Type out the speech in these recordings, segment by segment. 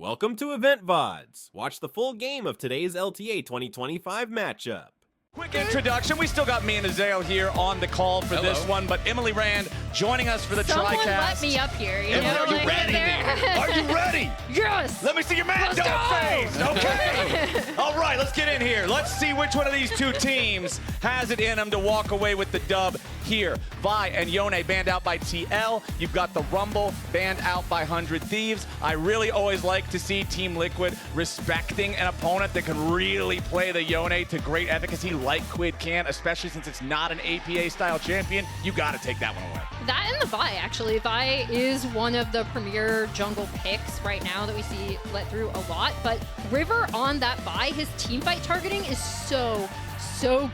Welcome to Loleventvods. Watch the full game of today's LTA 2025 matchup. Quick introduction. We still got me and Azale here on the call for this one, but Emily Rand joining us for the Someone TriCast. let me up here. You know, Are you ready? Are you ready? Yes. Let me see your man dog face. Okay. All right, let's get in here. Let's see which one of these two teams has it in them to walk away with the dub here. Vi and Yone banned out by TL. You've got the Rumble banned out by 100 Thieves. I really always like to see Team Liquid respecting an opponent that can really play the Yone to great efficacy like Quid can, especially since it's not an APA-style champion. You got to take that one away. That and the Vi, actually. Vi is one of the premier jungle picks right now that we see let through a lot. But River on that Vi, his teamfight targeting is so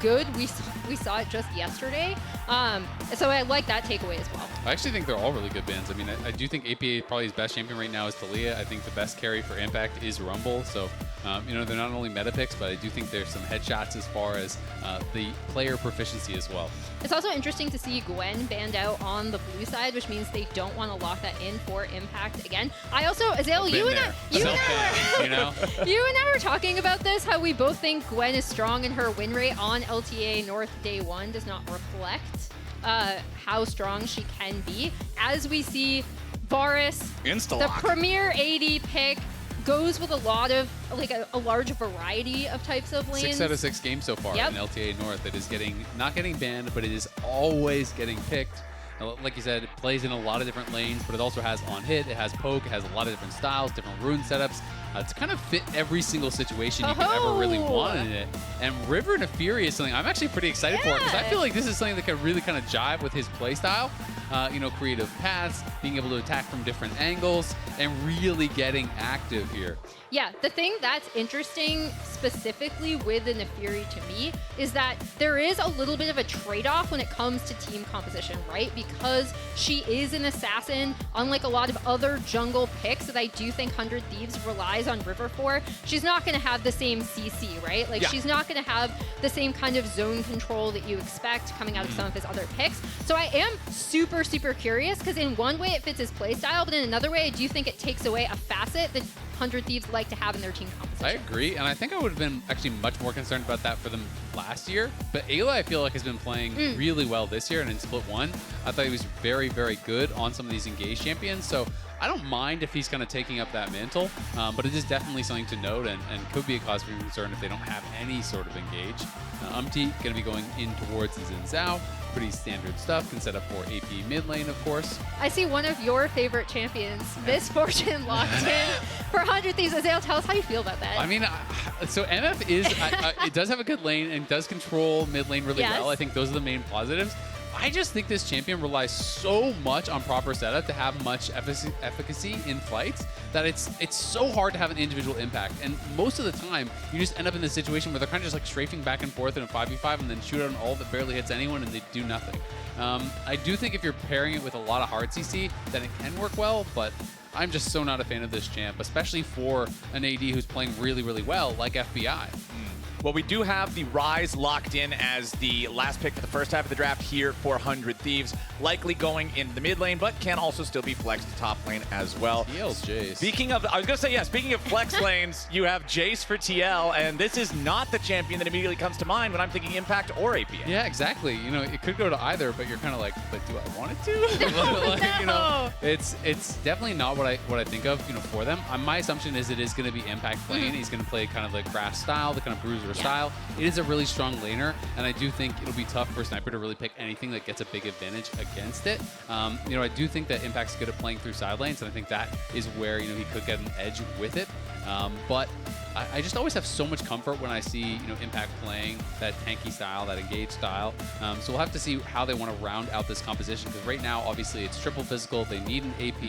good. We saw it just yesterday. So I like that takeaway as well. I actually think they're all really good bans. I mean, I do think APA probably his best champion right now is Talia. I think the best carry for Impact is Rumble. So, you know, they're not only meta picks, but I do think there's some headshots as far as the player proficiency as well. It's also interesting to see Gwen banned out on the blue side, which means they don't want to lock that in for Impact again. I also, Azale, you and I were talking about this, how we both think Gwen is strong and her win rate on LTA North Day 1 does not reflect how strong she can be. As we see, Varus, the premier AD pick, goes with a lot of, like a large variety of types of lanes. 6 out of 6 games so far in LTA North. It is not getting banned, but it is always getting picked. Like you said, it plays in a lot of different lanes, but it also has on hit, it has poke, it has a lot of different styles, different rune setups. It's kind of fit every single situation you could ever really want in it. And River and a Fury is something I'm actually pretty excited for, because I feel like this is something that can really kind of jive with his playstyle. You know, creative paths, being able to attack from different angles, and really getting active here. Yeah, the thing that's interesting specifically with the Nefiri to me is that there is a little bit of a trade-off when it comes to team composition, right? Because she is an assassin, unlike a lot of other jungle picks that I do think 100 Thieves relies on River for. She's not going to have the same CC, right? Like, she's not going to have the same kind of zone control that you expect coming out of some of his other picks. So I am super curious, because in one way it fits his playstyle, but in another way I do think it takes away a facet that 100 Thieves like to have in their team composition. I agree, and I think I would have been actually much more concerned about that for them last year. But Ayla, I feel like, has been playing really well this year, and in Split 1, I thought he was very good on some of these engaged champions. So I don't mind if he's kind of taking up that mantle, but it is definitely something to note and could be a cause for concern if they don't have any sort of engage. Umti going to be going in towards Xin Zhao. Pretty standard stuff. Can set up for AP mid lane, of course. I see one of your favorite champions, Misfortune, locked in for 100 Thieves. Azale, tell us how you feel about that. I mean, so MF is, it does have a good lane and does control mid lane really well. I think those are the main positives. I just think this champion relies so much on proper setup to have much efficacy in fights that it's so hard to have an individual impact. And most of the time, you just end up in this situation where they're kind of just like strafing back and forth in a 5v5 and then shoot out an ult that barely hits anyone and they do nothing. I do think if you're pairing it with a lot of hard CC, then it can work well, but I'm just so not a fan of this champ, especially for an AD who's playing really well, like FBI. Well, we do have the Rise locked in as the last pick for the first half of the draft here for 100 Thieves. Likely going in the mid lane, but can also still be flexed to top lane as well. TL's Jace. Speaking of, I was going to say, yeah, speaking of flex lanes, you have Jace for TL, and this is not the champion that immediately comes to mind when I'm thinking Impact or APA. Yeah, exactly. You know, it could go to either, but you're kind of like, but do I want it to? No. You know, it's definitely not what I think of, you know, for them. My assumption is it is going to be Impact playing. He's going to play kind of like grass style, the kind of bruiser style. It is a really strong laner, and I do think it'll be tough for Sniper to really pick anything that gets a big advantage against it. You know, I do think that Impact's good at playing through side lanes, and I think that is where, you know, he could get an edge with it. But I just always have so much comfort when I see, you know, Impact playing that tanky style, that engaged style. So we'll have to see how they want to round out this composition, because right now, obviously, it's triple physical. They need an AP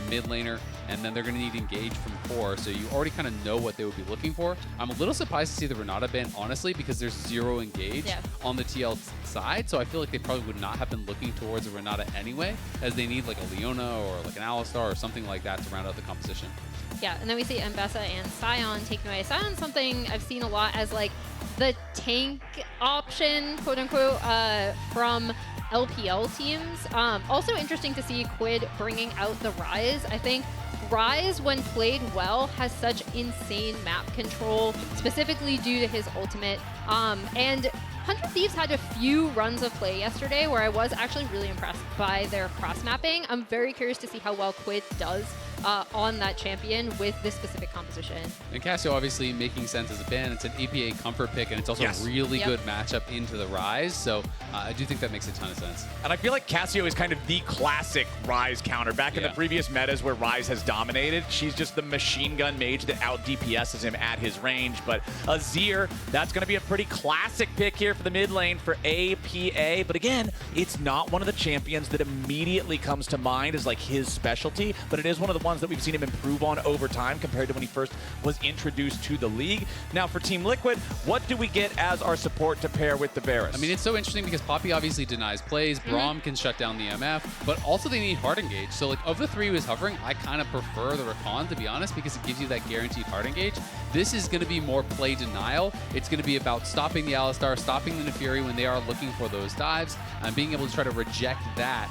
mid laner, and then they're going to need engage from core. So you already kind of know what they would be looking for. I'm a little surprised to see the Renata ban, honestly, because there's 0 engage on the TL side. So I feel like they probably would not have been looking towards a Renata anyway, as they need like a Leona or like an Alistar or something like that to round out the composition. Yeah, and then we see Mbessa and Sion taken away. Sion's something I've seen a lot as like the tank option, quote unquote, from LPL teams. Also interesting to see Quid bringing out the Rise. I think Ryze, when played well, has such insane map control, specifically due to his ultimate. And 100 Thieves had a few runs of play yesterday where I was actually really impressed by their cross-mapping. I'm very curious to see how well Quid does on that champion with this specific composition. And Cassio obviously making sense as a ban. It's an APA comfort pick, and it's also a really good matchup into the Ryze. So I do think that makes a ton of sense. And I feel like Cassio is kind of the classic Ryze counter. Back in the previous metas where Ryze has dominated, she's just the machine gun mage that out DPSs him at his range. But Azir, that's going to be a pretty classic pick here for the mid lane for APA. But again, it's not one of the champions that immediately comes to mind as like his specialty, but it is one of the ones that we've seen him improve on over time compared to when he first was introduced to the league. Now for Team Liquid, what do we get as our support to pair with the Varus? I mean, it's so interesting because Poppy obviously denies plays, Braum can shut down the MF, but also they need hard engage. So like of the three who is hovering, I kind of prefer the Rakan, to be honest, because it gives you that guaranteed hard engage. This is going to be more play denial. It's going to be about stopping the Alistar, stopping the Neferi when they are looking for those dives, and being able to try to reject that.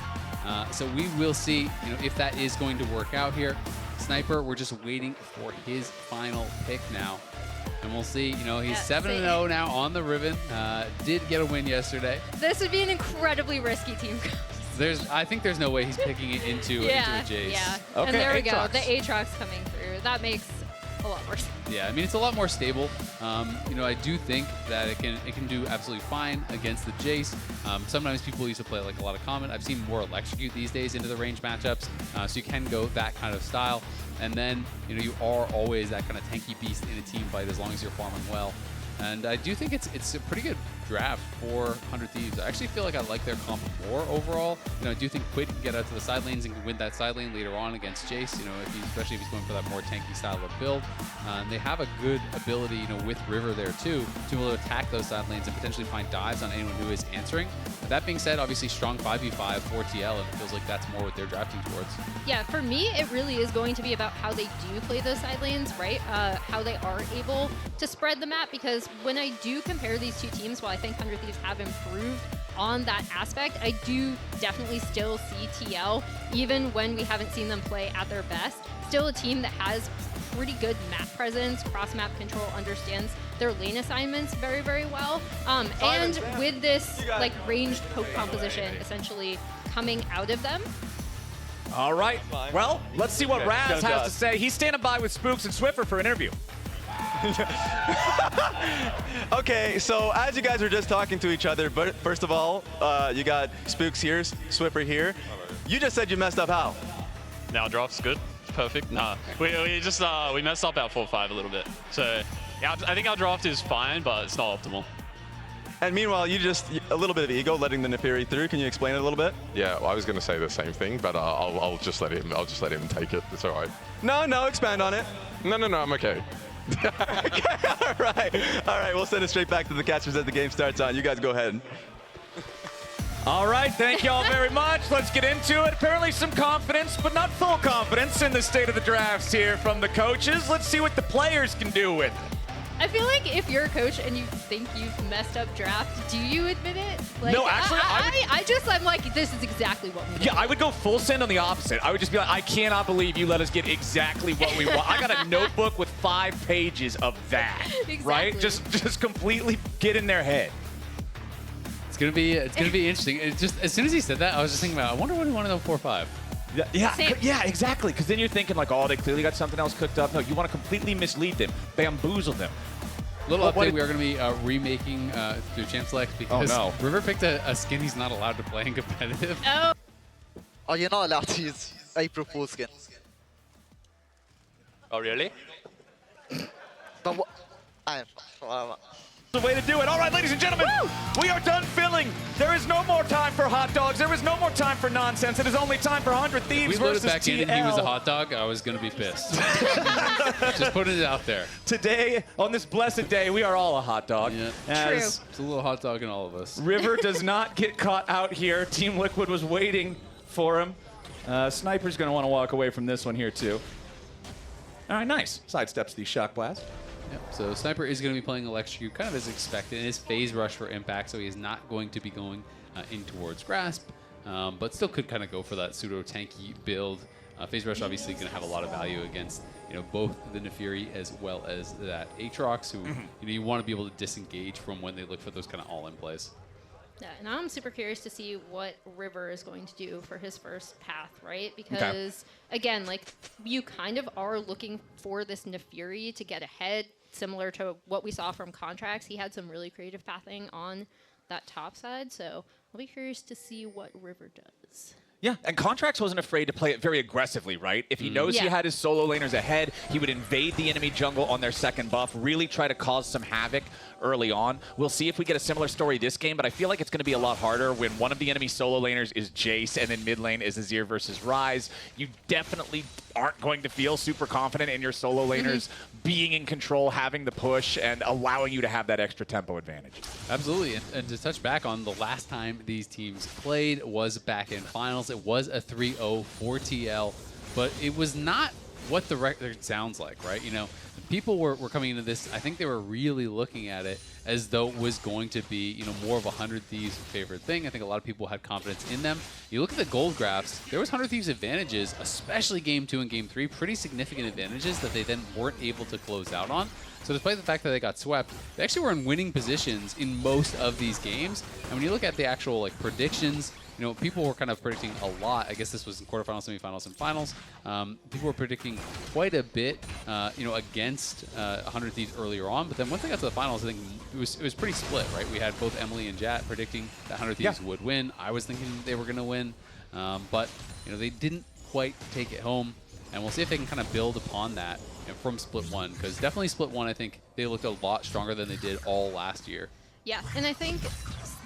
So we will see, if that is going to work out here. Sniper, we're just waiting for his final pick now. And we'll see, he's 7-0 now on the Riven. Did get a win yesterday. This would be an incredibly risky team. I think there's no way he's picking it into a Jace. Yeah, okay, and there we Aatrox. go. The Aatrox coming through. That makes a lot more sense. Yeah, I mean, it's a lot more stable. I do think that it can do absolutely fine against the Jace. Sometimes people used to play like a lot of Comet. I've seen more Electrocute these days into the range matchups, so you can go that kind of style. And then, you are always that kind of tanky beast in a team fight as long as you're farming well. And I do think it's a pretty good draft for 100 Thieves. I actually feel like I like their comp more overall. I do think Quid can get out to the side lanes and can win that side lane later on against Jace, especially if he's going for that more tanky style of build. And they have a good ability, with River there too, to be able to attack those side lanes and potentially find dives on anyone who is answering. That being said, obviously strong 5v5 for TL, and it feels like that's more what they're drafting towards. Yeah, for me, it really is going to be about how they do play those side lanes, right? How they are able to spread the map, because when I do compare these two teams, while I think 100 Thieves have improved on that aspect, I do definitely still see TL, even when we haven't seen them play at their best, still a team that has pretty good map presence, cross-map control, understands their lane assignments very, very well. And with this like ranged poke composition essentially coming out of them. All right, well, let's see what Raz has to say. He's standing by with Spooks and Swiffer for an interview. Okay, so as you guys were just talking to each other, but first of all, you got Spooks here, Swiffer here. You just said you messed up how? Now draft's good. Perfect. Nah, we just we messed up our 4-5 a little bit. So yeah, I think our draft is fine, but it's not optimal. And meanwhile, you just a little bit of ego, letting the Neferi through. Can you explain it a little bit? Yeah, well, I was going to say the same thing, but I'll just let him. I'll just let him take it. It's all right. No, expand on it. No, I'm okay. Okay, all right. We'll send it straight back to the catchers as the game starts on. You guys go ahead. All right, thank you all very much. Let's get into it. Apparently some confidence, but not full confidence in the state of the drafts here from the coaches. Let's see what the players can do with it. I feel like if you're a coach and you think you've messed up draft, do you admit it? Like, No, actually, I'm like, this is exactly what we need. Yeah, I would go full send on the opposite. I would just be like, I cannot believe you let us get exactly what we want. I got a notebook with 5 pages of that, Exactly. right? Just completely get in their head. It's gonna be interesting. It just as soon as he said that, I was just thinking about, I wonder what he wanted on 4-5. Yeah, exactly. Because then you're thinking like, oh, they clearly got something else cooked up. No, you want to completely mislead them, bamboozle them. Little update, we are going to be remaking through Champ Select because River picked a skin he's not allowed to play in competitive. Oh, you're not allowed to use April Fool's skin. Oh really? But what? The way to do it. All right, ladies and gentlemen, we are done filling. There is no more time for hot dogs. There is no more time for nonsense. It is only time for 100 Thieves We loaded versus back TL. in and he was a hot dog, I was going to be pissed. Just putting it out there. Today, on this blessed day, we are all a hot dog. Yeah. As It's a little hot dog in all of us. River does not get caught out here. Team Liquid was waiting for him. Sniper's going to want to walk away from this one here, too. All right, nice. Sidesteps the shock blast. Yep. So Sniper is going to be playing Electrocute kind of as expected. It is phase rush for impact, so he is not going to be going in towards Grasp, but still could kind of go for that pseudo tanky build Phase Rush obviously going to have a lot of value against both the Nefiri as well as that Aatrox, who you want to be able to disengage from when they look for those kind of all-in plays. Yeah, and I'm super curious to see what River is going to do for his first path, right? Because, again, like, you kind of are looking for this Nefiri to get ahead, similar to what we saw from Contracts. He had some really creative pathing on that top side, so I'll be curious to see what River does. Yeah, and Contracts wasn't afraid to play it very aggressively, right? If he knows he had his solo laners ahead, he would invade the enemy jungle on their second buff, really try to cause some havoc early on. We'll see if we get a similar story this game, but I feel like it's going to be a lot harder when one of the enemy solo laners is Jace and then mid lane is Azir versus Ryze. You definitely aren't going to feel super confident in your solo laners being in control, having the push, and allowing you to have that extra tempo advantage. Absolutely, and to touch back on the last time these teams played was back in finals. It was a 3-0 for TL, but it was not what the record sounds like, right? People were coming into this, I think they were really looking at it as though it was going to be, more of a 100 Thieves favorite thing. I think a lot of people had confidence in them. You look at the gold graphs, there was 100 Thieves advantages, especially Game 2 and Game 3, pretty significant advantages that they then weren't able to close out on. So despite the fact that they got swept, they actually were in winning positions in most of these games. And when you look at the actual predictions, people were kind of predicting a lot. I guess this was in quarterfinals, semifinals, and finals. People were predicting quite a bit, against 100 Thieves earlier on. But then once they got to the finals, I think it was pretty split, right? We had both Emily and Jat predicting that 100 Thieves would win. I was thinking they were going to win, but they didn't quite take it home. And we'll see if they can kind of build upon that from Split 1, because definitely Split 1, I think they looked a lot stronger than they did all last year. Yeah, and I think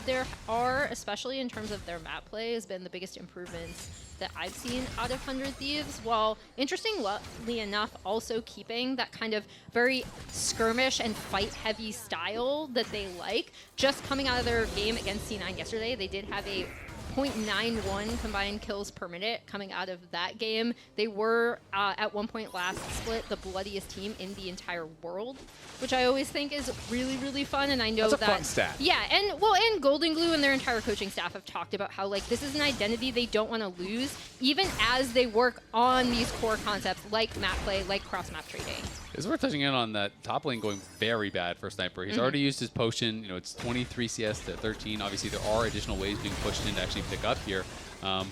there are, especially in terms of their map play, has been the biggest improvements that I've seen out of 100 Thieves, while interestingly enough also keeping that kind of very skirmish and fight-heavy style that they like. Just coming out of their game against C9 yesterday, they did have a 0.91 combined kills per minute coming out of that game. They were, at one point last split, the bloodiest team in the entire world, which I always think is really, really fun. And I know that's a fun stat. Yeah, and Golden Glue and their entire coaching staff have talked about how this is an identity they don't want to lose, even as they work on these core concepts like map play, like cross-map trading. It's worth touching in on that top lane going very bad for Sniper. He's already used his potion. It's 23 CS to 13. Obviously, there are additional ways being pushed in to actually pick up here.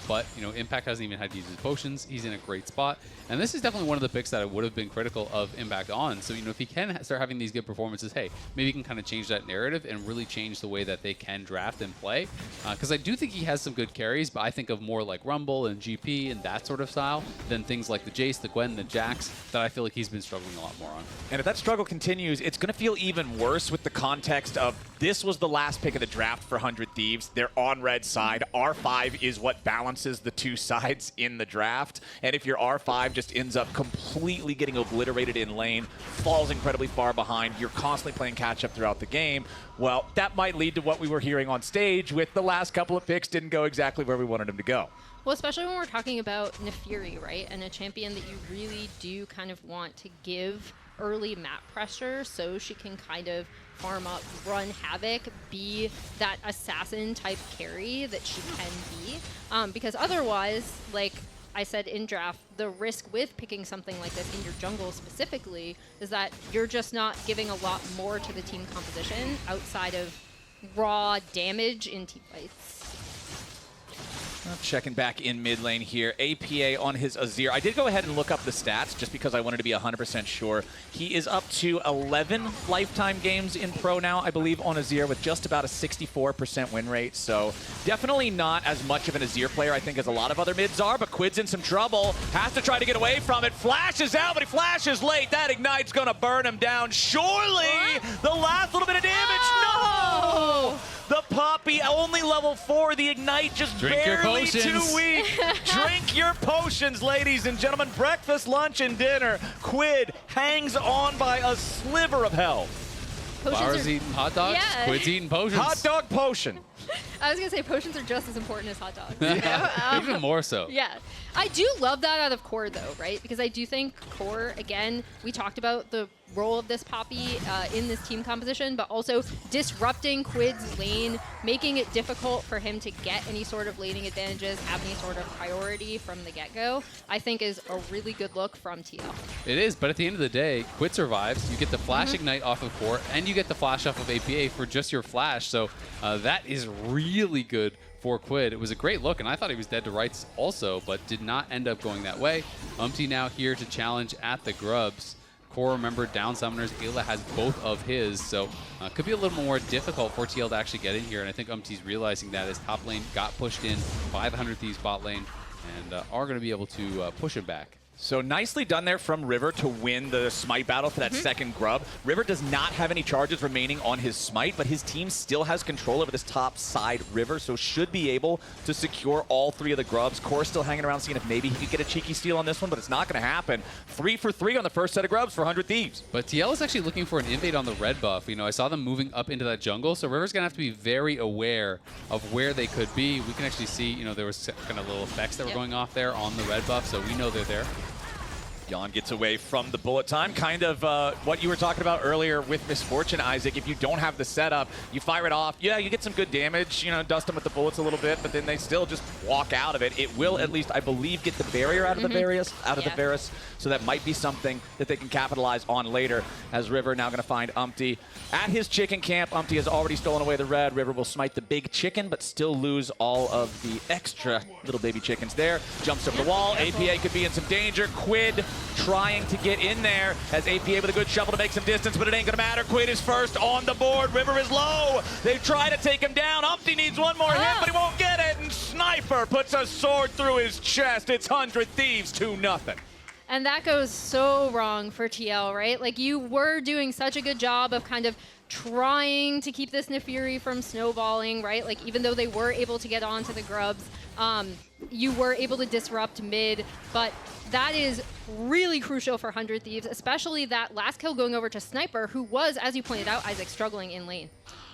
But Impact hasn't even had to use his potions. He's in a great spot. And this is definitely one of the picks that I would have been critical of Impact on. So, if he can start having these good performances, hey, maybe he can kind of change that narrative and really change the way that they can draft and play. Because I do think he has some good carries, but I think of more like Rumble and GP and that sort of style than things like the Jace, the Gwen, the Jax that I feel like he's been struggling a lot more on. And if that struggle continues, it's going to feel even worse with the context of this was the last pick of the draft for 100 Thieves. They're on red side. R5 is what balances the two sides in the draft. And if your R5 just ends up completely getting obliterated in lane, falls incredibly far behind, you're constantly playing catch up throughout the game, well, that might lead to what we were hearing on stage with the last couple of picks didn't go exactly where we wanted them to go. Well, especially when we're talking about Nefiri, right? And a champion that you really do kind of want to give early map pressure so she can kind of farm up, run havoc, be that assassin type carry that she can be. Because otherwise, like I said in draft, the risk with picking something like this in your jungle specifically is that you're just not giving a lot more to the team composition outside of raw damage in team fights. Checking back in mid lane here. APA on his Azir. I did go ahead and look up the stats just because I wanted to be 100% sure. He is up to 11 lifetime games in pro now, I believe, on Azir with just about a 64% win rate. So definitely not as much of an Azir player, I think, as a lot of other mids are. But Quid's in some trouble. Has to try to get away from it. Flashes out, but he flashes late. That Ignite's going to burn him down. Surely the last little bit of damage. No! The Poppy, only level 4. The Ignite just barely too weak. Drink your potions, ladies and gentlemen. Breakfast, lunch, and dinner. Quid hangs on by a sliver of hell. Flowers eating hot dogs, Yeah. Quid's eating potions. Hot dog potion. I was going to say potions are just as important as hot dogs. Even more so. Yeah. I do love that out of Core, though, right? Because I do think Core, again, we talked about the role of this Poppy in this team composition, but also disrupting Quid's lane, making it difficult for him to get any sort of laning advantages, have any sort of priority from the get-go, I think is a really good look from TL. It is, but at the end of the day, Quid survives. You get the Flash Ignite off of Core, and you get the Flash off of APA for just your Flash, so that is really good for Quid. It was a great look, and I thought he was dead to rights also, but did not end up going that way. Now here to challenge at the Grubs. Core, remember, down summoners. Ayla has both of his, so could be a little more difficult for TL to actually get in here, and I think Umti's realizing that his top lane got pushed in by the 100 Thieves bot lane, and are going to be able to push him back. So nicely done there from River to win the Smite battle for that second grub. River does not have any charges remaining on his Smite, but his team still has control over this top side River, so should be able to secure all 3 of the grubs. Core still hanging around seeing if maybe he could get a cheeky steal on this one, but it's not going to happen. 3 for 3 on the first set of grubs for 100 Thieves. But TL is actually looking for an invade on the red buff. You know, I saw them moving up into that jungle, so River's going to have to be very aware of where they could be. We can actually see, you know, there was kind of little effects that were going off there on the red buff, so we know they're there. Jan gets away from the bullet time. Kind of what you were talking about earlier with Misfortune, Isaac. If you don't have the setup, you fire it off. Yeah, you get some good damage, you know, dust them with the bullets a little bit, but then they still just walk out of it. It will at least, I believe, get the barrier out of the the Varus. So that might be something that they can capitalize on later, as River now going to find Umpty at his chicken camp. Umpty has already stolen away the red. River will smite the big chicken, but still lose all of the extra little baby chickens there. Jumps over the wall. APA could be in some danger. Quid trying to get in there as APA with a good shovel to make some distance, but it ain't gonna matter. Quid is first on the board. River is low. They try to take him down. Umpty needs one more hit, but he won't get it. And Sniper puts a sword through his chest. It's 100 Thieves 2-0. And that goes so wrong for TL, right? Like, you were doing such a good job of kind of trying to keep this Nefiri from snowballing, right? Like, even though they were able to get onto the grubs, you were able to disrupt mid, but that is really crucial for 100 Thieves, especially that last kill going over to Sniper, who was, as you pointed out, Isaac, struggling in lane.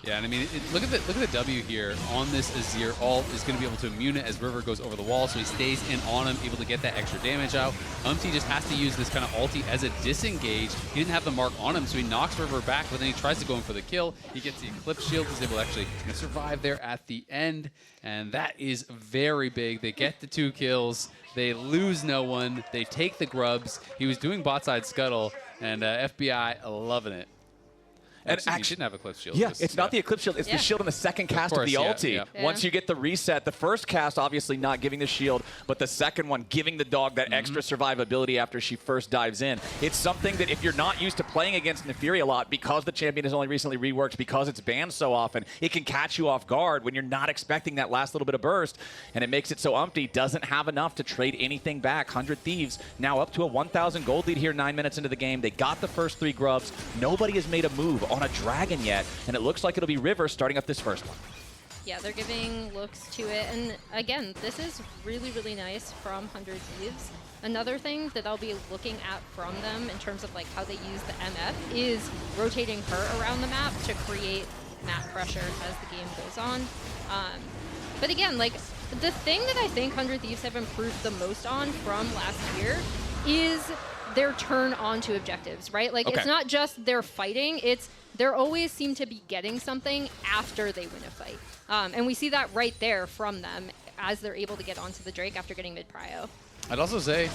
Yeah, and I mean, look at the W here on this Azir. Ult is going to be able to immune it as River goes over the wall, so he stays in on him, able to get that extra damage out. Umpty just has to use this kind of ulti as a disengage. He didn't have the mark on him, so he knocks River back, but then he tries to go in for the kill. He gets the Eclipse Shield. He's able to actually survive there at the end, and that is very big. They get the 2 kills. They lose no one. They take the grubs. He was doing bot side scuttle, and FBI loving it. And actually, actually, he didn't have Eclipse Shield. Yeah, it's not the Eclipse Shield. It's the shield in the second cast of the ulti. Once you get the reset, the first cast obviously not giving the shield, but the second one giving the dog that extra survivability after she first dives in. It's something that if you're not used to playing against Nefiri a lot, because the champion is only recently reworked, because it's banned so often, it can catch you off guard when you're not expecting that last little bit of burst, and it makes it so Umpty doesn't have enough to trade anything back. 100 Thieves now up to a 1,000 gold lead here 9 minutes into the game. They got the first 3 grubs. Nobody has made a move on a dragon yet, and it looks like it'll be River starting up this first one. Yeah, they're giving looks to it, and again, this is really, really nice from 100 Thieves. Another thing that I'll be looking at from them in terms of like how they use the MF is rotating her around the map to create map pressure as the game goes on. But again, like, the thing that I think 100 Thieves have improved the most on from last year is their turn on to objectives, right? Like, it's not just they're fighting, it's they're always seem to be getting something after they win a fight. And we see that right there from them as they're able to get onto the Drake after getting mid-prio. I'd also say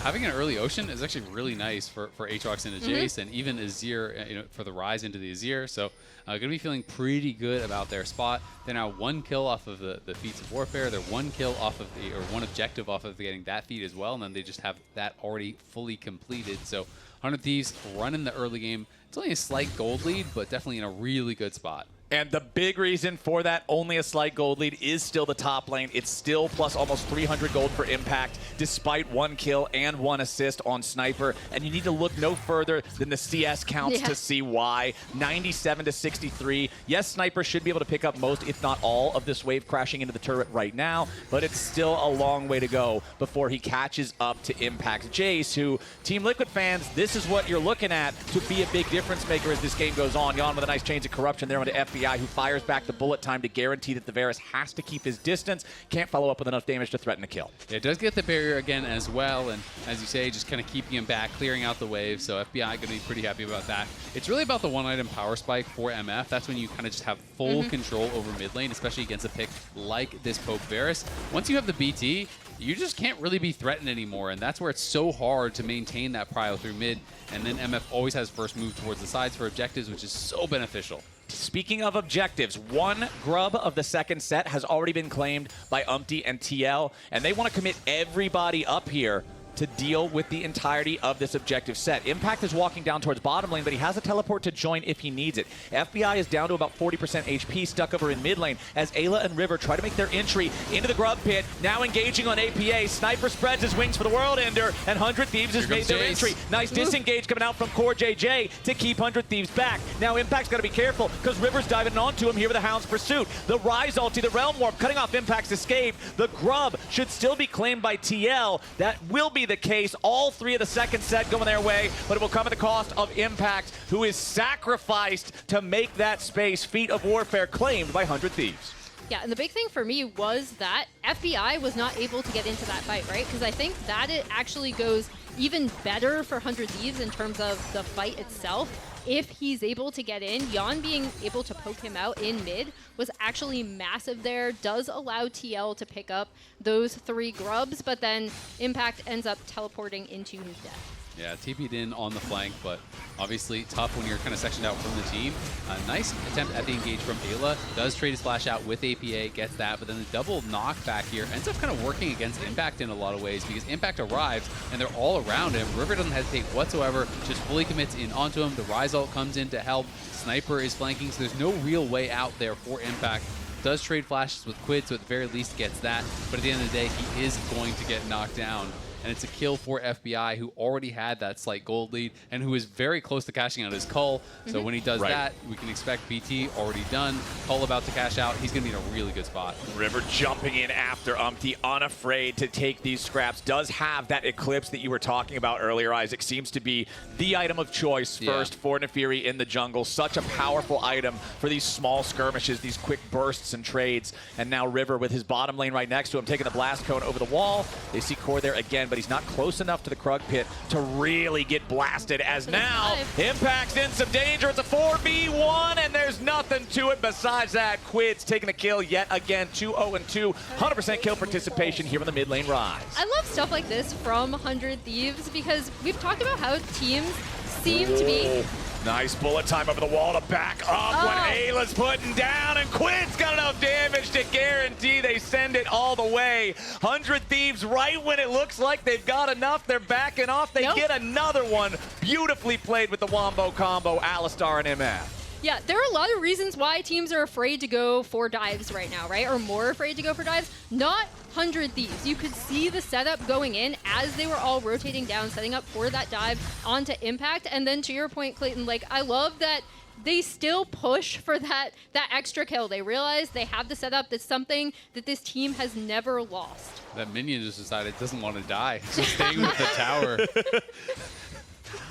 having an early Ocean is actually really nice for Aatrox and Jace, and even Azir, you know, for the rise into the Azir. So going to be feeling pretty good about their spot. They're now 1 kill off of the feats of warfare. They're 1 kill off of or 1 objective off of getting that feat as well, and then they just have that already fully completed. So 100 Thieves running the early game. It's only a slight gold lead, but definitely in a really good spot. And the big reason for that, only a slight gold lead, is still the top lane. It's still plus almost 300 gold for Impact, despite 1 kill and 1 assist on Sniper. And you need to look no further than the CS counts to see why. 97 to 63. Yes, Sniper should be able to pick up most, if not all, of this wave crashing into the turret right now, but it's still a long way to go before he catches up to Impact. Jace, who, Team Liquid fans, this is what you're looking at to be a big difference maker as this game goes on. Jan with a nice change of corruption there onto FBI. FBI, who fires back the bullet time to guarantee that the Varus has to keep his distance, can't follow up with enough damage to threaten a kill. It does get the barrier again as well, and as you say, just kind of keeping him back, clearing out the wave, so FBI going to be pretty happy about that. It's really about the one-item power spike for MF. That's when you kind of just have full control over mid lane, especially against a pick like this Pope Varus. Once you have the BT, you just can't really be threatened anymore, and that's where it's so hard to maintain that prio through mid, and then MF always has first move towards the sides for objectives, which is so beneficial. Speaking of objectives, one grub of the second set has already been claimed by Umpty and TL, and they want to commit everybody up here to deal with the entirety of this objective set. Impact is walking down towards bottom lane, but he has a teleport to join if he needs it. FBI is down to about 40% HP, stuck over in mid lane, as Ayla and River try to make their entry into the grub pit, now engaging on APA. Sniper spreads his wings for the World Ender, and 100 Thieves has made their entry. Nice disengage coming out from Core JJ to keep 100 Thieves back. Now Impact's got to be careful, because River's diving onto him here with a Hound's Pursuit. The Rise ulti, the Realm Warp, cutting off Impact's escape. The grub should still be claimed by TL. That will be the case. All three of the second set going their way, but it will come at the cost of Impact, who is sacrificed to make that space. Feat of Warfare claimed by 100 Thieves. Yeah, and the big thing for me was that FBI was not able to get into that fight, right? Because I think that it actually goes even better for 100 Thieves in terms of the fight itself. If he's able to get in, Yon being able to poke him out in mid was actually massive there, does allow TL to pick up those 3 grubs, but then Impact ends up teleporting into his death. Yeah, TP'd in on the flank, but obviously tough when you're kind of sectioned out from the team. A nice attempt at the engage from Ayla. Does trade his flash out with APA, gets that, but then the double knockback here ends up kind of working against Impact in a lot of ways, because Impact arrives and they're all around him. River doesn't hesitate whatsoever, just fully commits in onto him. The Rise ult comes in to help. Sniper is flanking, so there's no real way out there for Impact. Does trade flashes with Quid, so at the very least gets that, but at the end of the day, he is going to get knocked down. And it's a kill for FBI, who already had that slight gold lead and who is very close to cashing out his Cull. So when he does that, we can expect BT already done. Cull about to cash out. He's going to be in a really good spot. River jumping in after Umpty, unafraid to take these scraps. Does have that Eclipse that you were talking about earlier, Isaac. Seems to be the item of choice first for Nefiri in the jungle. Such a powerful item for these small skirmishes, these quick bursts and trades. And now River with his bottom lane right next to him, taking the blast cone over the wall. They see Core there again, but he's not close enough to the Krug pit to really get blasted, as now Impact's in some danger. It's a 4v1 and there's nothing to it besides that. Quid's taking a kill yet again. 2-0-2, 100% kill participation here in the mid lane Rise. I love stuff like this from 100 Thieves, because we've talked about how teams seem to be... Nice bullet time over the wall to back up when Ayla's putting down, and Quid's got enough damage to guarantee they send it all the way. 100 Thieves, right when it looks like they've got enough, they're backing off. They get another one. Beautifully played with the Wombo combo, Alistar and MF. Yeah, there are a lot of reasons why teams are afraid to go for dives right now, right? Or more afraid to go for dives. Not 100 Thieves. You could see the setup going in as they were all rotating down, setting up for that dive onto Impact. And then to your point, Clayton, like, I love that they still push for that extra kill. They realize they have the setup. That's something that this team has never lost. That minion just decided it doesn't want to die. He's just staying with the tower.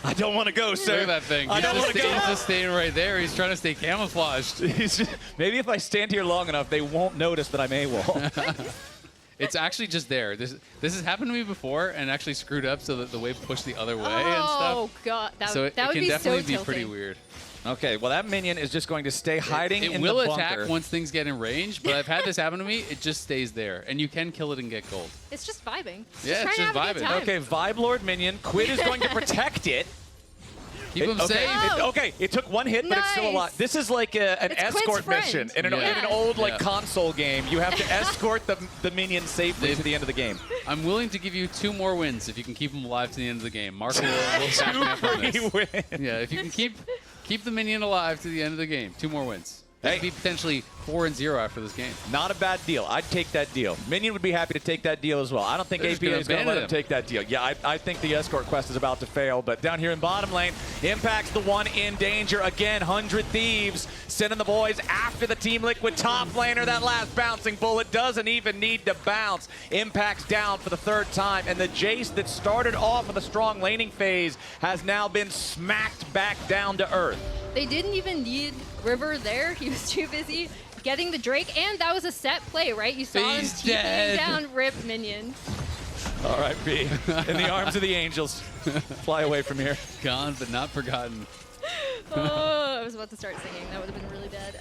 I don't want to go, sir. Look at that thing. I don't want to go. He's just staying right there. He's trying to stay camouflaged. Maybe if I stand here long enough, they won't notice that I'm AWOL. It's actually just there. This has happened to me before and actually screwed up so that the wave pushed the other way and stuff. Oh, God. That So would it can be definitely so be tilting. pretty weird. Okay, well, that minion is just going to stay hiding in the bunker. It will attack once things get in range, but I've had this happen to me. It just stays there, and you can kill it and get gold. It's just vibing. Yeah, it's just trying to have a good vibing. time. Okay, Vibe Lord minion. Quid is going to protect it. Keep him safe. Okay, it took one hit, but it's still a lot. This is like an It's Quid's escort friend. mission. In an old console game, you have to escort the minion safely to the end of the game. I'm willing to give you 2 more wins if you can keep them alive to the end of the game. Marco will back me up on this. Wins. Yeah, if you can keep the minion alive to the end of the game. 2 more wins. That'd be potentially 4-0 after this game. Not a bad deal. I'd take that deal. Minion would be happy to take that deal as well. I don't think They're APA just is going to gonna let him take that deal. Yeah, I think the escort quest is about to fail. But down here in bottom lane, Impact's the one in danger. Again, 100 Thieves sending the boys after the Team Liquid top laner. That last bouncing bullet doesn't even need to bounce. Impact's down for the 3rd time. And the Jace that started off with a strong laning phase has now been smacked back down to earth. They didn't even need River there. He was too busy getting the Drake, and that was a set play, right? You saw him He's TPing dead. down Rip minion. All right, B, in the arms of the angels. Fly away from here. Gone but not forgotten. Oh, I was about to start singing. That would have been really bad.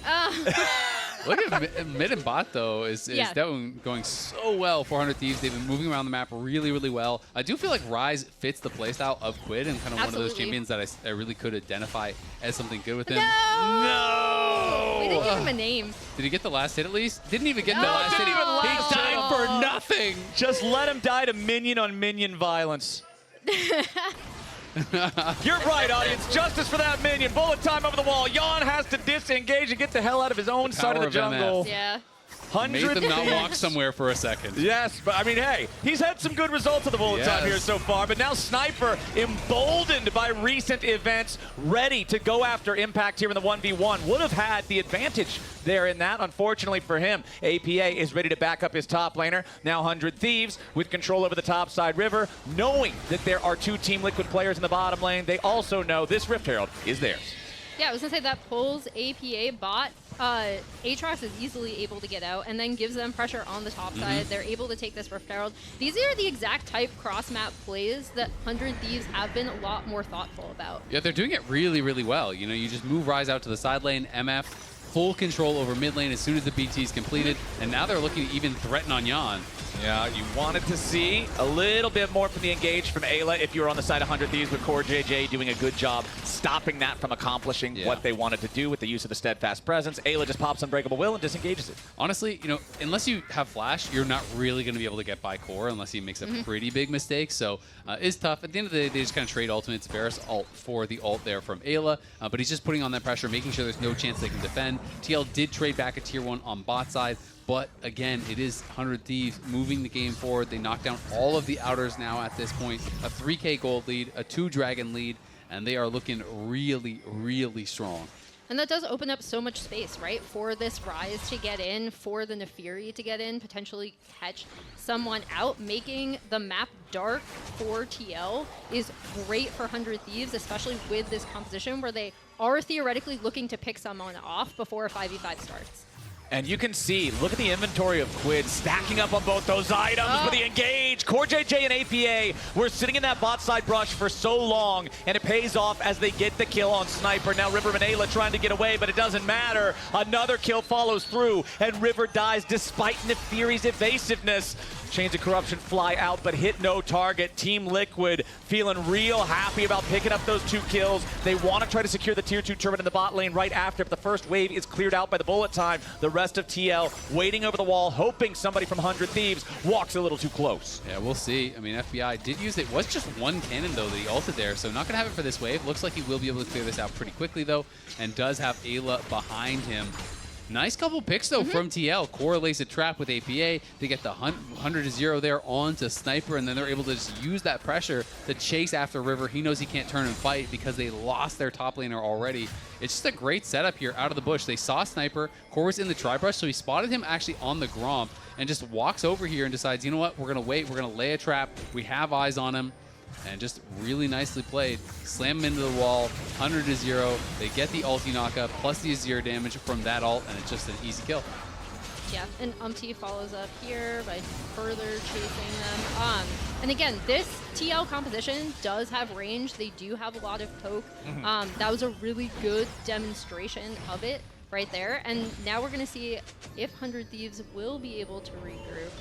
Look at mid and bot, though, is Yeah. that one going so well. 400 Thieves, they've been moving around the map really, really well. I do feel like Rise fits the playstyle of Quid and kind of one of those Absolutely. champions that I really could identify as something good with him. No! We didn't give him a name. Did he get the last hit at least? Didn't even get the No! last hit. Didn't even last He died hit. for nothing. Just let him die to minion on minion violence. You're right, audience. Justice for that minion. Bullet time over the wall. Yon has to disengage and get the hell out of his own side of the power of MF. jungle. Yeah. Made 100 them not Thieves. walk somewhere for a second. Yes, but I mean, hey, he's had some good results of the bullet time Yes. here so far, but now Sniper, emboldened by recent events, ready to go after Impact here in the 1v1. Would have had the advantage there in that, unfortunately for him. APA is ready to back up his top laner. Now 100 Thieves with control over the top side river, knowing that there are two Team Liquid players in the bottom lane. They also know this Rift Herald is theirs. Yeah, I was going to say that pulls APA bot. Aatrox is easily able to get out and then gives them pressure on the top side. They're able to take this Rift Herald. These are the exact type cross-map plays that 100 Thieves have been a lot more thoughtful about. Yeah, they're doing it really, really well. You know, you just move Rise out to the side lane, MF, full control over mid lane as soon as the BT is completed, and now they're looking to even threaten on Yon. Yeah, you wanted to see a little bit more from the engage from Ayla if you were on the side of 100 Thieves with Core JJ doing a good job stopping that from accomplishing what they wanted to do with the use of the steadfast presence. Ayla just pops Unbreakable Will and disengages it. Honestly, you know, unless you have Flash, you're not really going to be able to get by Core unless he makes a pretty big mistake. So it's tough. At the end of the day, they just kind of trade ultimates. Varus ult for the ult there from Ayla, but he's just putting on that pressure, making sure there's no chance they can defend. TL did trade back a tier 1 on bot side. But again, it is 100 Thieves moving the game forward. They knock down all of the outers now at this point. A 3K gold lead, a 2 dragon lead, and they are looking really, really strong. And that does open up so much space, right? For this Rise to get in, for the Nefiri to get in, potentially catch someone out. Making the map dark for TL is great for 100 Thieves, especially with this composition where they are theoretically looking to pick someone off before a 5v5 starts. And you can see, look at the inventory of Quid stacking up on both those items with the engage. Core JJ and APA were sitting in that bot side brush for so long, and it pays off as they get the kill on Sniper. Now River and Ayla trying to get away, but it doesn't matter. Another kill follows through, and River dies despite Nefiri's evasiveness. Chains of Corruption fly out, but hit no target. Team Liquid feeling real happy about picking up those 2 kills. They want to try to secure the tier 2 turret in the bot lane right after, but the first wave is cleared out by the bullet time. The rest of TL waiting over the wall, hoping somebody from 100 Thieves walks a little too close. Yeah, we'll see. I mean, FBI did use it. It was just 1 cannon, though, that he ulted there, so not going to have it for this wave. Looks like he will be able to clear this out pretty quickly, though, and does have Ayla behind him. Nice couple picks, though, from TL. Core lays a trap with APA. They get the 100-0 there onto Sniper, and then they're able to just use that pressure to chase after River. He knows he can't turn and fight because they lost their top laner already. It's just a great setup here out of the bush. They saw Sniper. Core was in the tri-brush, so he spotted him actually on the Gromp and just walks over here and decides, you know what, we're going to wait. We're going to lay a trap. We have eyes on him. And just really nicely played. Slam him into the wall, 100-0. They get the ulti knockup, plus the Azir damage from that ult, and it's just an easy kill. Yeah, and follows up here by further chasing them. And again, this TL composition does have range. They do have a lot of poke. That was a really good demonstration of it right there. And now we're going to see if 100 Thieves will be able to regroup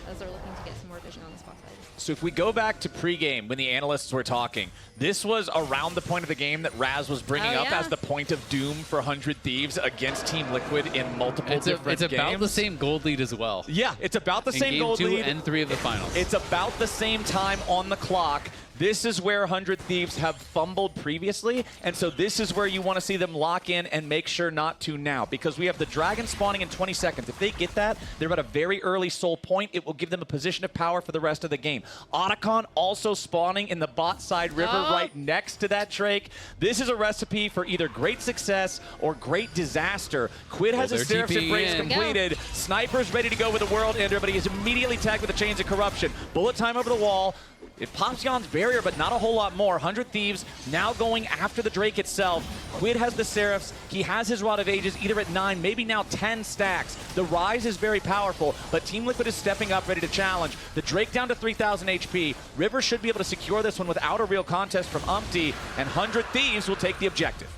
as they're looking to get some more vision on the spot side. So if we go back to pregame when the analysts were talking, this was around the point of the game that Raz was bringing up as the point of doom for 100 Thieves against Team Liquid in multiple different games. It's about the same gold lead as well. Yeah, it's about the same gold lead. In Game 2 and 3 of the finals. It's about the same time on the clock. This is where 100 Thieves have fumbled previously, and so this is where you want to see them lock in and make sure not to now, because we have the dragon spawning in 20 seconds. If they get that, they're at a very early soul point. It will give them a position of power for the rest of the game. Otacon also spawning in the bot side river right next to that Drake. This is a recipe for either great success or great disaster. Quid has his Seraph's Embrace completed. Sniper's ready to go with the World Ender, but he is immediately tagged with the Chains of Corruption. Bullet time over the wall. It pops Yon's barrier, but not a whole lot more. 100 Thieves now going after the Drake itself. Quid has the Seraphs. He has his Rod of Ages either at 9, maybe now 10 stacks. The Rise is very powerful, but Team Liquid is stepping up, ready to challenge. The Drake down to 3,000 HP. River should be able to secure this one without a real contest from Umpty, and 100 Thieves will take the objective.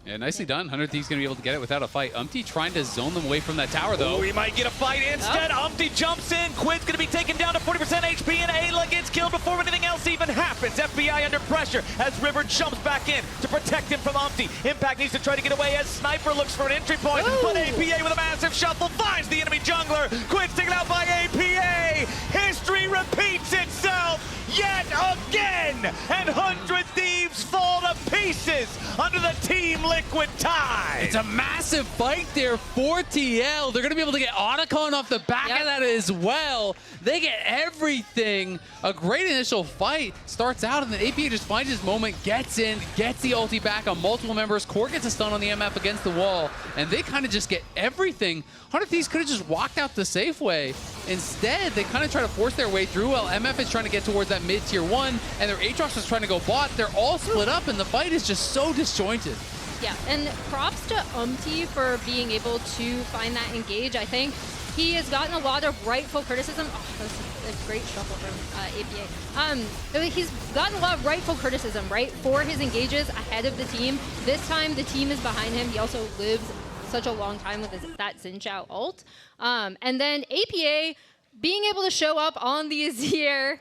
Yeah, nicely done. 100 Thieves going to be able to get it without a fight. Umpty trying to zone them away from that tower, though. We might get a fight instead. Umpty jumps in. Quid's going to be taken down to 40% HP, and Ayla gets killed before anything else even happens. FBI under pressure as River jumps back in to protect him from Umpty. Impact needs to try to get away as Sniper looks for an entry point, but APA with a massive shuffle finds the enemy jungler. Quid's taken out by APA. History repeats itself yet again, and 100 Thieves fall to pieces under the Team Liquid tide. It's a massive fight there for TL. They're going to be able to get Otacon off the back of that as well. They get everything. A great initial fight starts out, and then APA just finds his moment, gets in, gets the ulti back on multiple members. Core gets a stun on the MF against the wall, and they kind of just get everything. 100 Thieves could have just walked out the safe way. Instead, they kind of try to force their way through while MF is trying to get towards that mid-tier 1, and their Aatrox is trying to go bot. They're all split up, and the fight is just so disjointed. Yeah, and props to Umpty for being able to find that engage. I think he has gotten a lot of rightful criticism. Oh, that's a great shuffle from APA. He's gotten a lot of rightful criticism, right, for his engages ahead of the team. This time, the team is behind him. He also lives such a long time with that Xin Zhao ult. And then APA being able to show up on the Azir.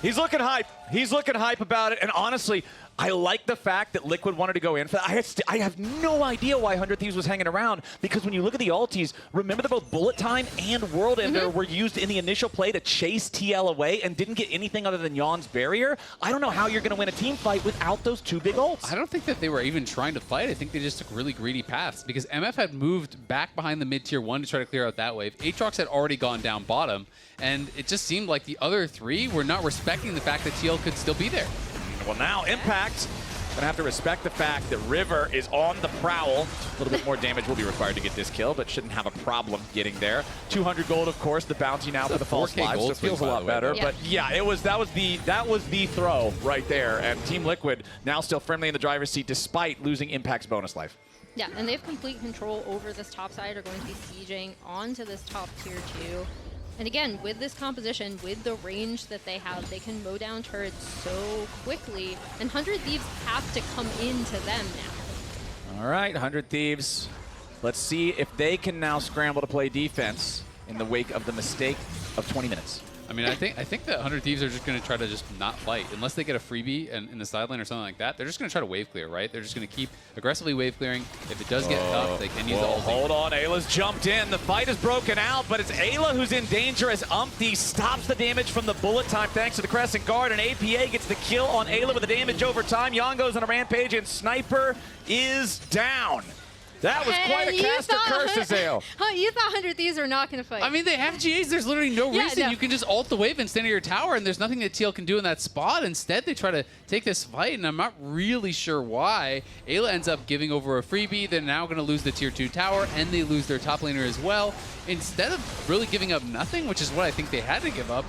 He's looking hype. He's looking hype about it. And honestly, I like the fact that Liquid wanted to go in for that. I have no idea why 100 Thieves was hanging around, because when you look at the ultis, remember that both Bullet Time and World Ender were used in the initial play to chase TL away and didn't get anything other than Yon's barrier. I don't know how you're going to win a team fight without those two big ults. I don't think that they were even trying to fight. I think they just took really greedy paths, because MF had moved back behind the mid-tier 1 to try to clear out that wave. Aatrox had already gone down bottom, and it just seemed like the other three were not respecting the fact that TL could still be there. Well, now Impact gonna have to respect the fact that River is on the prowl. A little bit more damage will be required to get this kill, but shouldn't have a problem getting there. 200 gold, of course, the bounty now for the false lives, so it feels a lot better. But yeah, that was the throw right there, and Team Liquid now still firmly in the driver's seat despite losing Impact's bonus life. Yeah, and they have complete control over this top side. Are going to be sieging onto this top tier 2. And again, with this composition, with the range that they have, they can mow down turrets so quickly, and 100 Thieves have to come into them now. All right, 100 Thieves. Let's see if they can now scramble to play defense in the wake of the mistake of 20 minutes. I mean, I think that 100 Thieves are just going to try to just not fight. Unless they get a freebie in the sideline or something like that, they're just going to try to wave clear, right? They're just going to keep aggressively wave clearing. If it does get tough, they can use the ulti. Hold on, Ayla's jumped in. The fight is broken out, but it's Ayla who's in danger as Umpty stops the damage from the Bullet Time thanks to the Crescent Guard, and APA gets the kill on Ayla with the damage over time. Yon goes on a rampage, and Sniper is down. That was quite a caster curse, Azale. You thought 100 Thieves are not going to fight. I mean, they have GAs. There's literally no reason. You can just ult the wave and stand at your tower, and there's nothing that TL can do in that spot. Instead, they try to take this fight, and I'm not really sure why. Ayla ends up giving over a freebie. They're now going to lose the tier 2 tower, and they lose their top laner as well. Instead of really giving up nothing, which is what I think they had to give up,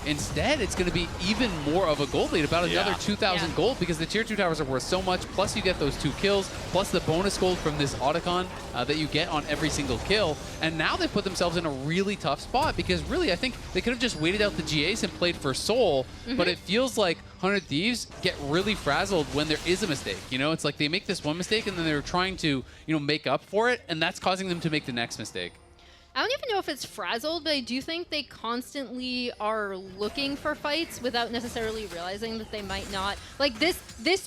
instead, it's going to be even more of a gold lead, about another 2,000 gold, because the tier 2 towers are worth so much, plus you get those 2 kills, plus the bonus gold from this Otacon that you get on every single kill. And now they put themselves in a really tough spot, because really, I think they could have just waited out the GAs and played for Soul, but it feels like 100 Thieves get really frazzled when there is a mistake. You know, it's like they make this one mistake, and then they're trying to, make up for it, and that's causing them to make the next mistake. I don't even know if it's frazzled, but I do think they constantly are looking for fights without necessarily realizing that they might not. Like this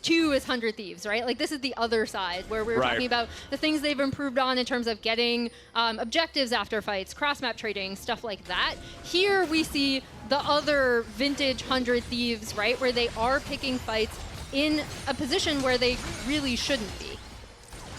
too is 100 Thieves, right? Like this is the other side where we're talking about the things they've improved on in terms of getting objectives after fights, cross-map trading, stuff like that. Here we see the other vintage 100 Thieves, right? Where they are picking fights in a position where they really shouldn't be.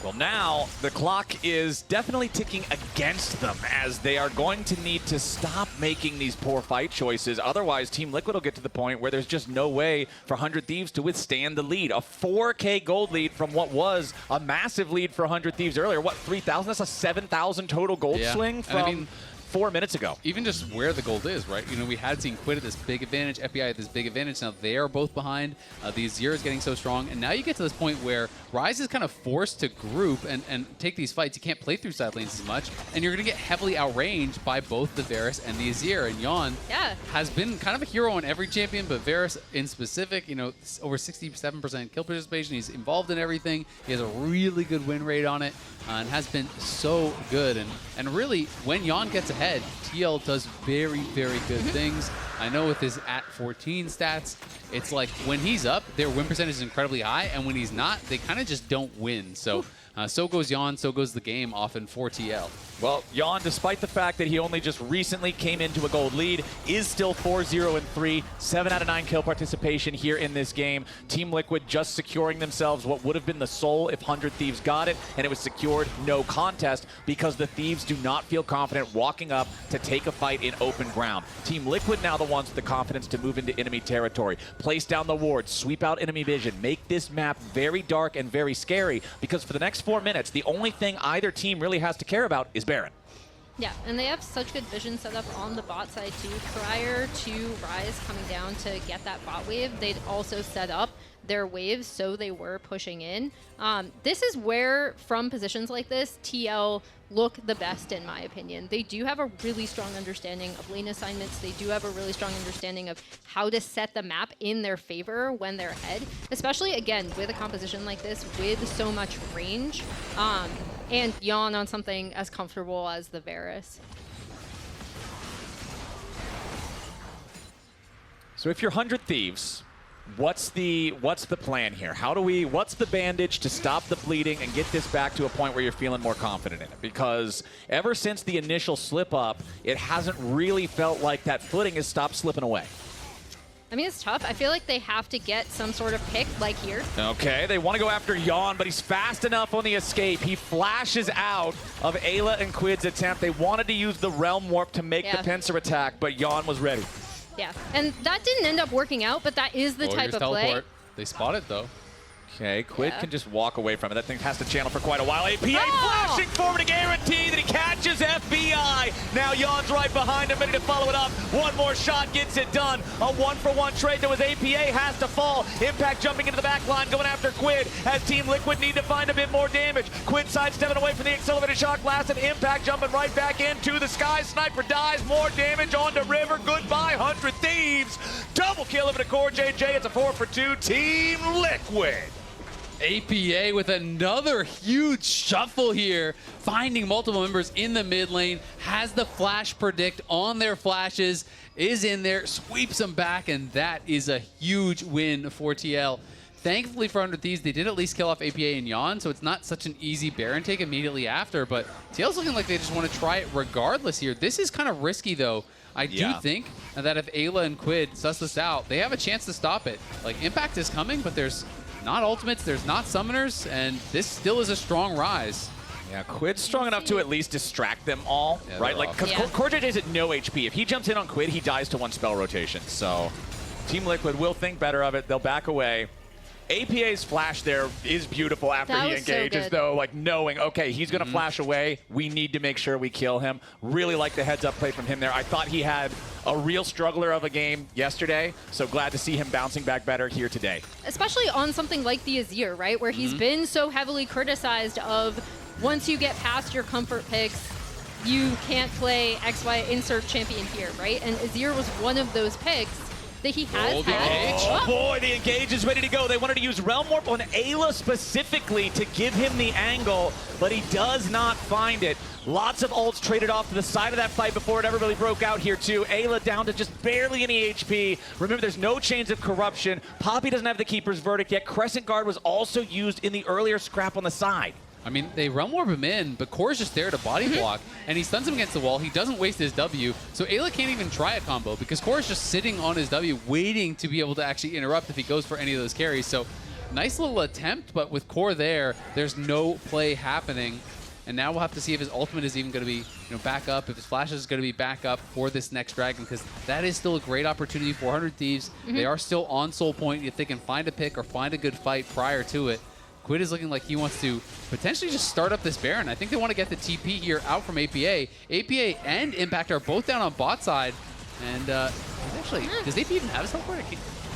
Well, now the clock is definitely ticking against them as they are going to need to stop making these poor fight choices. Otherwise, Team Liquid will get to the point where there's just no way for 100 Thieves to withstand the lead. A 4K gold lead from what was a massive lead for 100 Thieves earlier. What, 3,000? That's a 7,000 total gold swing from 4 minutes ago. Even just where the gold is, right? You know, we had seen Quid at this big advantage, FBI at this big advantage. Now they are both behind. The Azir is getting so strong. And now you get to this point where Ryze is kind of forced to group and take these fights. You can't play through side lanes as much. And you're going to get heavily outranged by both the Varus and the Azir. And Yon has been kind of a hero on every champion, but Varus in specific, you know, over 67% kill participation. He's involved in everything. He has a really good win rate on it and has been so good. And really, when Yon gets ahead, TL does very, very good things. I know with his at 14 stats, it's like when he's up, their win percentage is incredibly high, and when he's not, they kind of just don't win. So, so goes Yon, so goes the game often for TL. Well, Yon, despite the fact that he only just recently came into a gold lead, is still 4-0-3, 7 out of 9 kill participation here in this game. Team Liquid just securing themselves what would have been the soul if 100 Thieves got it, and it was secured no contest because the Thieves do not feel confident walking up to take a fight in open ground. Team Liquid now the ones with the confidence to move into enemy territory, place down the wards, sweep out enemy vision, make this map very dark and very scary because for the next 4 minutes, the only thing either team really has to care about is Baron. Yeah, and they have such good vision set up on the bot side too. Prior to Ryze coming down to get that bot wave, they'd also set up their waves so they were pushing in. This is where, from positions like this, TL look the best in my opinion. They do have a really strong understanding of lane assignments. They do have a really strong understanding of how to set the map in their favor when they're ahead, especially again with a composition like this with so much range. And Yon on something as comfortable as the Varus. So if you're 100 Thieves, what's the plan here? What's the bandage to stop the bleeding and get this back to a point where you're feeling more confident in it? Because ever since the initial slip up, it hasn't really felt like that footing has stopped slipping away. I mean, it's tough. I feel like they have to get some sort of pick, like here. Okay, they want to go after Yon, but he's fast enough on the escape. He flashes out of Ayla and Quid's attempt. They wanted to use the Realm Warp to make the pincer attack, but Yon was ready. Yeah, and that didn't end up working out, but that is the type of play. They spot it, though. Okay, Quid can just walk away from it. That thing has to channel for quite a while. APA flashing forward to guarantee that he catches FBI. Now Yon's right behind him, ready to follow it up. One more shot gets it done. A one-for-one trade that was APA has to fall. Impact jumping into the back line, going after Quid as Team Liquid need to find a bit more damage. Quid sidestepping away from the accelerated shock blast, and Impact jumping right back into the sky. Sniper dies, more damage onto River. Goodbye, 100 Thieves. Double kill of it to Core JJ. It's a 4-for-2. Team Liquid. APA with another huge shuffle here, finding multiple members in the mid lane, has the flash predict on their flashes, is in there, sweeps them back, and that is a huge win for TL. Thankfully for 100 Thieves, they did at least kill off APA and Yon, so it's not such an easy Baron take immediately after, but TL's looking like they just want to try it regardless here. This is kind of risky, though. I do think that if Ayla and Quid suss this out, they have a chance to stop it. Like, Impact is coming, but there's not ultimates, there's not summoners, and this still is a strong Ryze. Yeah, Quid's strong enough to at least distract them all, right? Like, because Core JJ's at no HP. If he jumps in on Quid, he dies to one spell rotation. So Team Liquid will think better of it. They'll back away. APA's flash there is beautiful after he engages, though, like knowing, okay, he's going to flash away. We need to make sure we kill him. Really like the heads-up play from him there. I thought he had a real struggler of a game yesterday, so glad to see him bouncing back better here today. Especially on something like the Azir, right, where he's been so heavily criticized of once you get past your comfort picks, you can't play XY insert champion here, right? And Azir was one of those picks that he has had. Oh boy, the engage is ready to go. They wanted to use Realm Warp on Ayla specifically to give him the angle, but he does not find it. Lots of ults traded off to the side of that fight before it ever really broke out here too. Ayla down to just barely any HP. Remember, there's no chains of corruption. Poppy doesn't have the Keeper's Verdict yet. Crescent Guard was also used in the earlier scrap on the side. I mean, they Realm Warp him in, but Core's just there to body block, and he stuns him against the wall. He doesn't waste his W, so Ayla can't even try a combo because Core's just sitting on his W waiting to be able to actually interrupt if he goes for any of those carries. So Nice little attempt, but with Core there's no play happening. And now we'll have to see if his ultimate is even going to be back up, if his flash is going to be back up for this next dragon, because that is still a great opportunity. 400 Thieves, they are still on soul point. If they can find a pick or find a good fight prior to it, Quid is looking like he wants to potentially just start up this Baron. I think they want to get the TP here out from APA. APA and Impact are both down on bot side. And actually, does AP even have his teleport?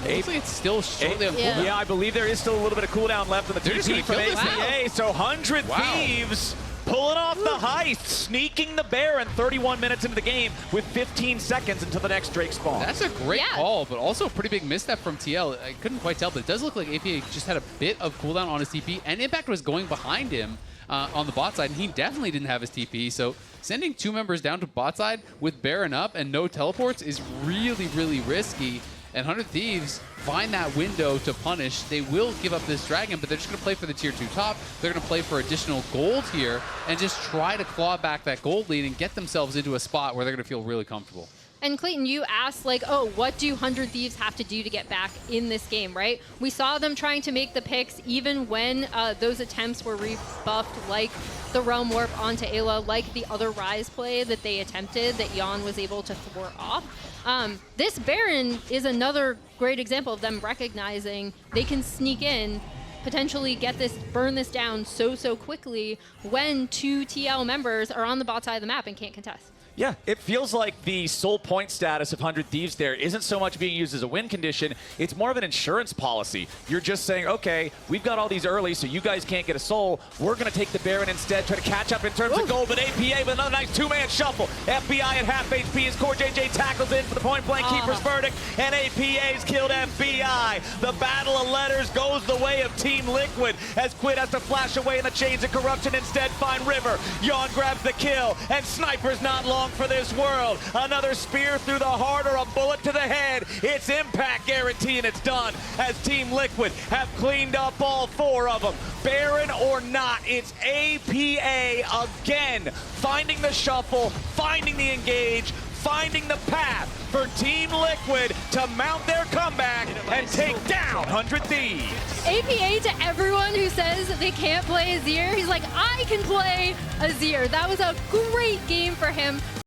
It looks like it's still shortly on cooldown. Yeah, I believe there is still a little bit of cooldown left on the TP from APA. So 100 Thieves pulling off the heist, sneaking the Baron 31 minutes into the game with 15 seconds until the next Drake spawn. That's a great call, but also a pretty big misstep from TL. I couldn't quite tell, but it does look like APA just had a bit of cooldown on his TP, and Impact was going behind him on the bot side, and he definitely didn't have his TP. So sending 2 members down to bot side with Baron up and no teleports is really, really risky. And 100 Thieves find that window to punish. They will give up this dragon, but they're just going to play for the tier 2 top. They're going to play for additional gold here and just try to claw back that gold lead and get themselves into a spot where they're going to feel really comfortable. And Clayton, you asked, like, oh, what do 100 Thieves have to do to get back in this game, right? We saw them trying to make the picks even when those attempts were rebuffed, like the Realm Warp onto Ayla, like the other Rise play that they attempted that Yon was able to thwart off. This Baron is another great example of them recognizing they can sneak in, potentially get this, burn this down so quickly when 2 TL members are on the bot side of the map and can't contest. Yeah, it feels like the soul point status of 100 Thieves there isn't so much being used as a win condition, it's more of an insurance policy. You're just saying, okay, we've got all these early, so you guys can't get a soul. We're going to take the Baron instead, try to catch up in terms of gold, but APA with another nice 2-man shuffle. FBI at half HP as Core JJ tackles in for the point-blank keeper's verdict, and APA's killed FBI. The battle of letters goes the way of Team Liquid as Quid has to flash away in the chains of corruption, instead find River. Yon grabs the kill, and Sniper's not long for this world. Another spear through the heart or a bullet to the head. It's Impact guaranteeing it's done as Team Liquid have cleaned up all 4 of them. Baron or not, it's APA again, finding the shuffle, finding the engage, finding the path for Team Liquid to mount their comeback and take down 100 Thieves. APA to everyone who says they can't play Azir, he's like, I can play Azir. That was a great game for him.